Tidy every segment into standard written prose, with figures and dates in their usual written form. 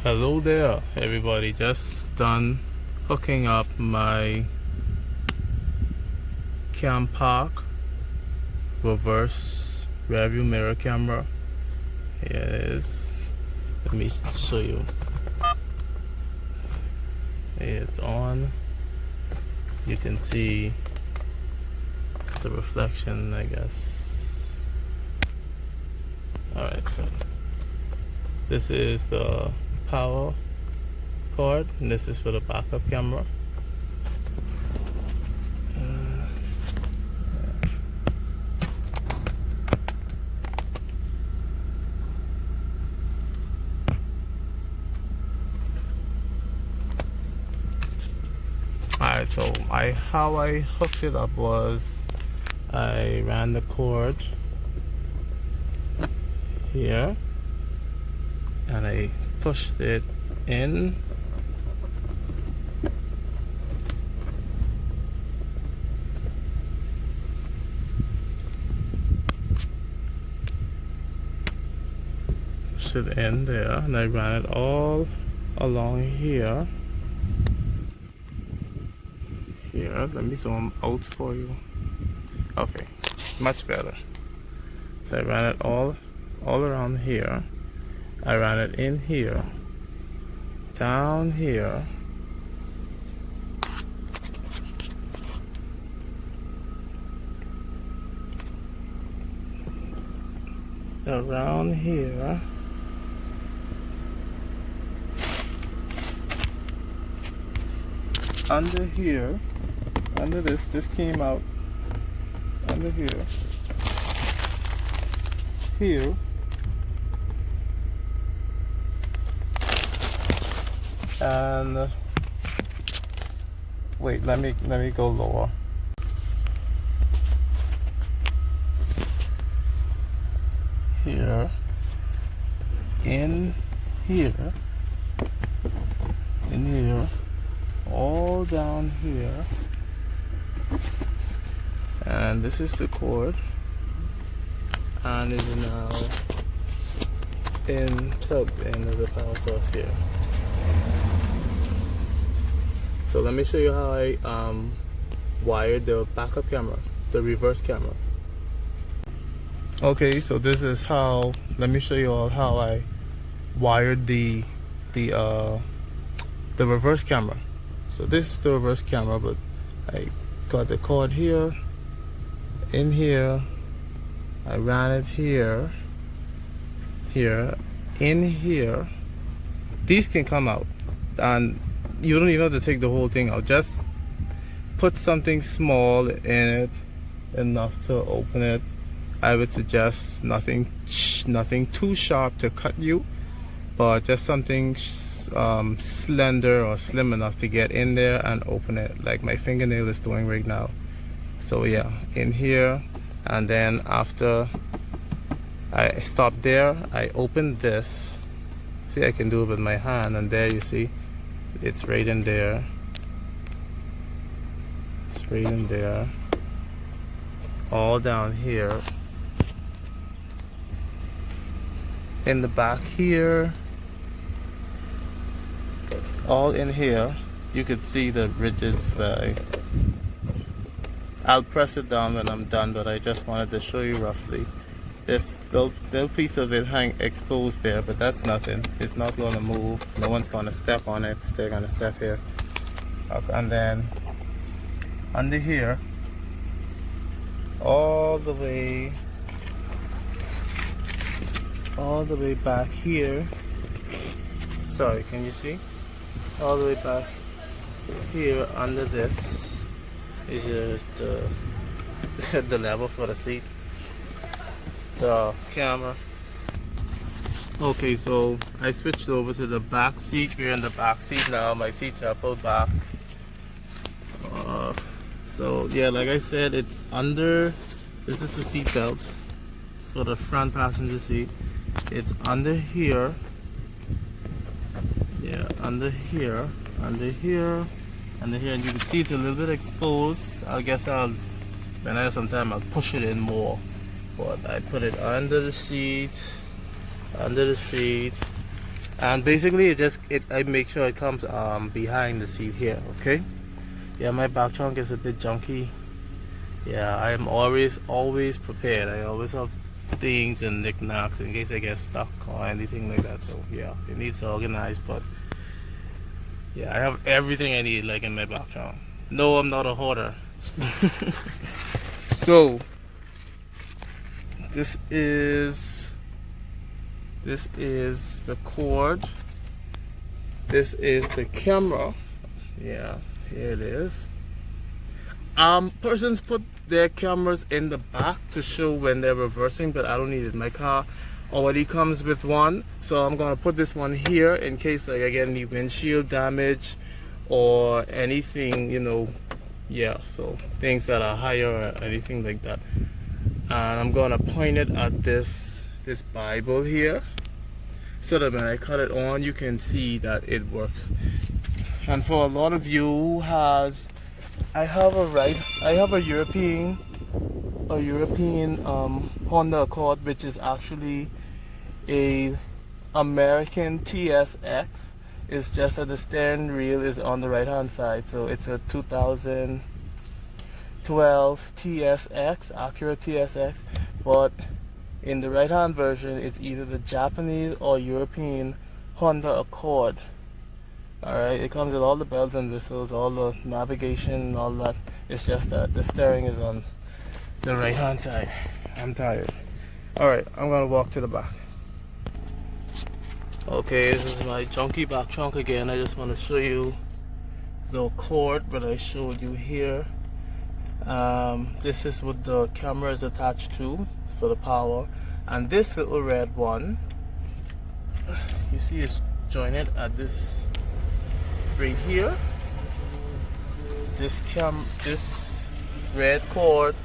Hello there everybody, just done hooking up my Campark reverse rearview mirror camera. Here it is. Let me show you. It's on. You can see the reflection, I guess. Alright, so this is the power cord, and this is for the backup camera. Alright, so how I hooked it up was I ran the cord here and I pushed it in, there, and I ran it all along here. Let me zoom out for you. Okay, much better. So I ran it all around here. I ran it in here, down here, around here, under here, under this came out under here, here, and wait, let me go lower. Here, in here, all down here, and this is the cord, and it is now plugged in as a power source here. So let me show you how I wired the backup camera, the reverse camera. Okay, so this is how, let me show you all how I wired the reverse camera. So this is the reverse camera, but I got the cord here, in here, I ran it here, in here. These can come out, and you don't even have to take the whole thing out. Just put something small in it, enough to open it. I would suggest nothing too sharp to cut you, but just something slender or slim enough to get in there and open it, like my fingernail is doing right now. So yeah, in here, and then after I stopped there, I opened this. See, I can do it with my hand, and there you see it's right in there. It's right in there, all down here, in the back here, all in here. You could see the ridges where I'll press it down when I'm done, but I just wanted to show you roughly. This little piece of it hang exposed there, but that's nothing. It's not going to move. No one's going to step on it. They're going to step here. Okay, and then under here, all the way back here. Sorry, can you see? All the way back here under this is just the level for the seat, the camera. Okay, so I switched over to the back seat. We're in the back seat now. My seats are pulled back. So yeah, like I said, it's under. This is the seat belt for the front passenger seat. It's under here. Yeah, under here, and you can see it's a little bit exposed. I guess when I have some time, I'll push it in more. But I put it under the seat, And basically I make sure it comes behind the seat here. Okay. Yeah, my back trunk is a bit junky. Yeah, I am always prepared. I always have things and knickknacks in case I get stuck or anything like that. So yeah, it needs to organize, but yeah, I have everything I need like in my back trunk. No, I'm not a hoarder. So this is the cord. This is the camera. Yeah, here it is. Persons put their cameras in the back to show when they're reversing, but I don't need it. My car already comes with one, so I'm gonna put this one here in case like I get any windshield damage or anything, you know. Yeah, so things that are higher or anything like that. And I'm gonna point it at this Bible here, so that when I cut it on, you can see that it works. And for a lot of you who has, I have a European Honda Accord, which is actually a American TSX. It's just that the steering wheel is on the right hand side. So it's a 2012 TSX, Acura TSX, but in the right hand version it's either the Japanese or European Honda Accord. Alright, it comes with all the bells and whistles, all the navigation and all that. It's just that the steering is on the right hand side. I'm tired. Alright, I'm gonna walk to the back. Okay, this is my junky back trunk again. I just want to show you the cord that I showed you here. This is what the camera is attached to for the power. And this little red one, you see it's jointed at this right here. This red cord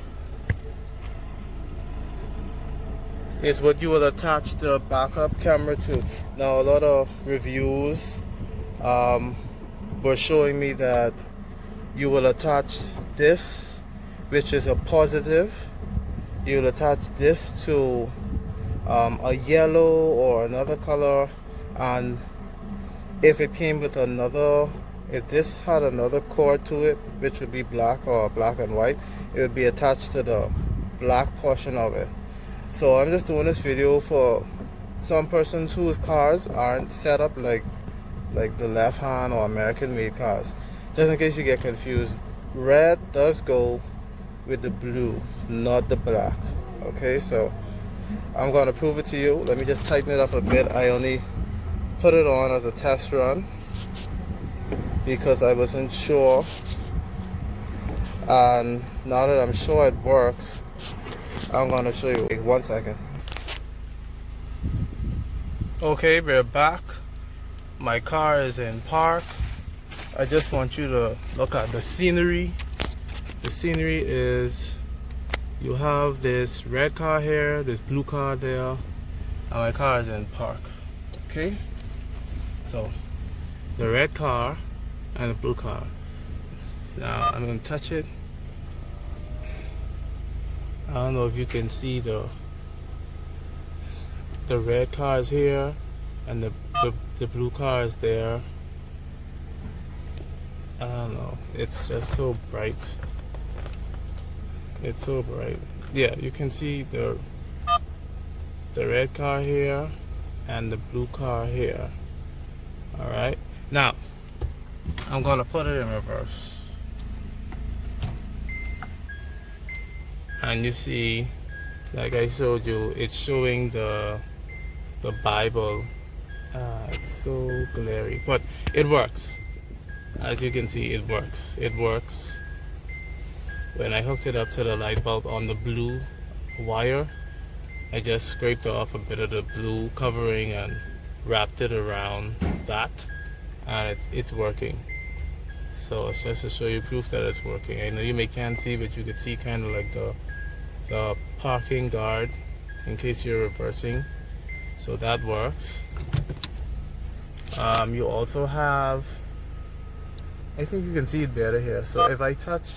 is what you will attach the backup camera to. Now a lot of reviews were showing me that you will attach this, which is a positive. You will attach this to a yellow or another color, and if it came with if this had another cord to it, which would be black or black and white, it would be attached to the black portion of it. So I'm just doing this video for some persons whose cars aren't set up like the left hand or American made cars. Just in case you get confused, red does go with the blue, not the black. Okay, so I'm gonna prove it to you. Let me just tighten it up a bit. I only put it on as a test run because I wasn't sure, and now that I'm sure it works, I'm gonna show you. Wait 1 second. Okay, we're back. My car is in park. I just want you to look at the scenery. The scenery is, you have this red car here, this blue car there, and my car is in park. Okay, so the red car and the blue car. Now I'm gonna touch it. I don't know if you can see the red car is here and the blue car is there. I don't know, it's just so bright. It's so bright. Yeah, you can see the red car here and the blue car here. Alright, now I'm gonna put it in reverse. And you see, like I showed you, it's showing the Bible. It's so glary, but it works. As you can see, it works. It works. When I hooked it up to the light bulb on the blue wire, I just scraped off a bit of the blue covering and wrapped it around that, and it's working. So it's just to show you proof that it's working. I know you can't see, but you could see kind of like the parking guard in case you're reversing. So that works. You also have, I think you can see it better here. So if I touch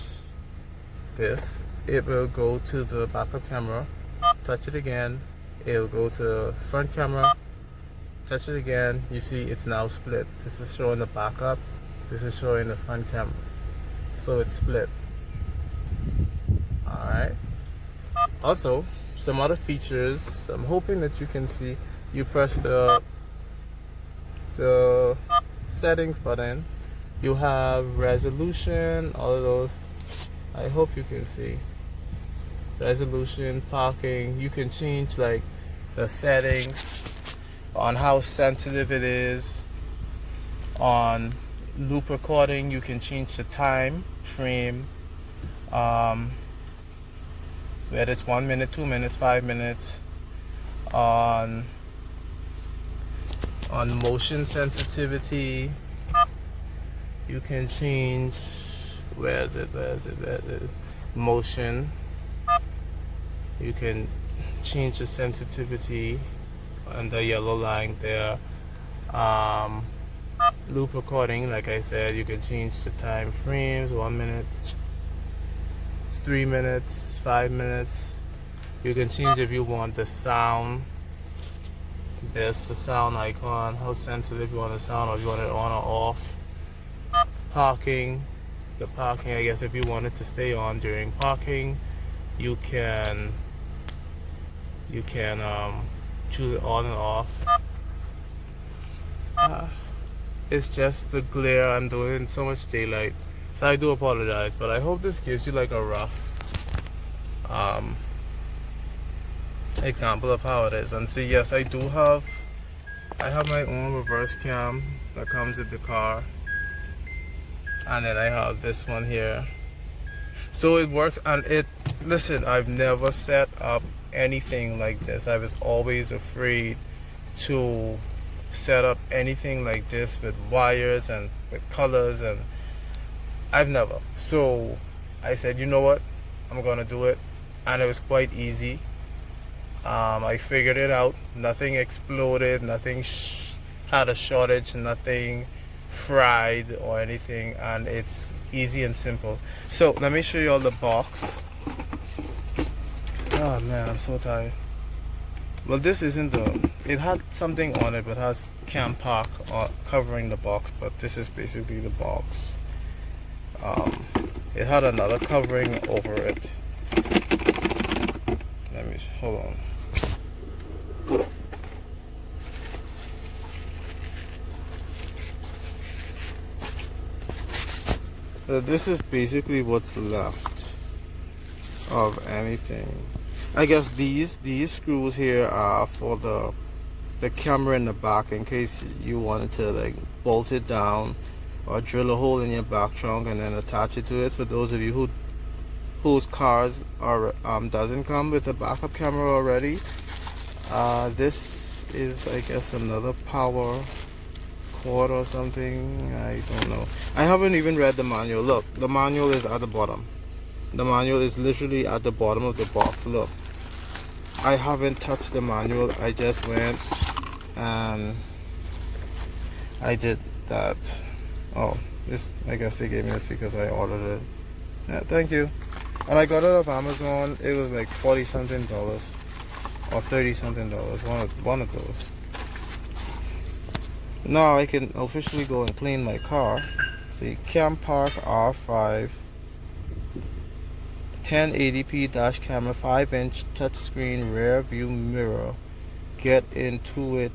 this, it will go to the backup camera. Touch it again, it'll go to front camera, touch it again, you see it's now split. This is showing the backup, this is showing the front camera, so it's split. Alright, also some other features. I'm hoping that you can see. You press the settings button, you have resolution, all of those. I hope you can see resolution, parking. You can change like the settings on how sensitive it is. On loop recording, you can change the time frame, whether it's 1 minute, 2 minutes, 5 minutes. On motion sensitivity, you can change, where is it? Motion. You can change the sensitivity on the yellow line there. Loop recording, like I said, you can change the time frames, 1 minute, 3 minutes, 5 minutes. You can change if you want the sound. There's the sound icon, how sensitive you want the sound, or if you want it on or off. Parking, the parking, I guess if you want it to stay on during parking, you can choose it on and off. It's just the glare. I'm doing so much daylight, so I do apologize, but I hope this gives you like a rough example of how it is. And see, yes, I have my own reverse cam that comes with the car, and then I have this one here, so it works. And listen, I've never set up anything like this. I was always afraid to set up anything like this with wires and with colors, and I've never. So I said, you know what, I'm gonna do it, and it was quite easy. I figured it out. Nothing exploded, nothing had a shortage, nothing fried or anything, and it's easy and simple. So let me show you all the box. Oh man, I'm so tired. Well, this isn't it had something on it, but it has Campark covering the box, but this is basically the box. It had another covering over it. Let me, hold on. So this is basically what's left of anything. I guess these screws here are for the camera in the back, in case you wanted to like bolt it down or drill a hole in your back trunk and then attach it to it. For those of you whose cars are doesn't come with a backup camera already, this is, I guess, another power cord or something. I don't know. I haven't even read the manual. Look, the manual is at the bottom. The manual is literally at the bottom of the box. Look, I haven't touched the manual. I just went and I did that. Oh, this, I guess they gave me this because I ordered it. Yeah, thank you. And I got it off Amazon. It was like $40 something or $30 something. One of those. Now I can officially go and clean my car. See, Campark R5 1080p dash camera, 5-inch touchscreen rear view mirror. Get into it.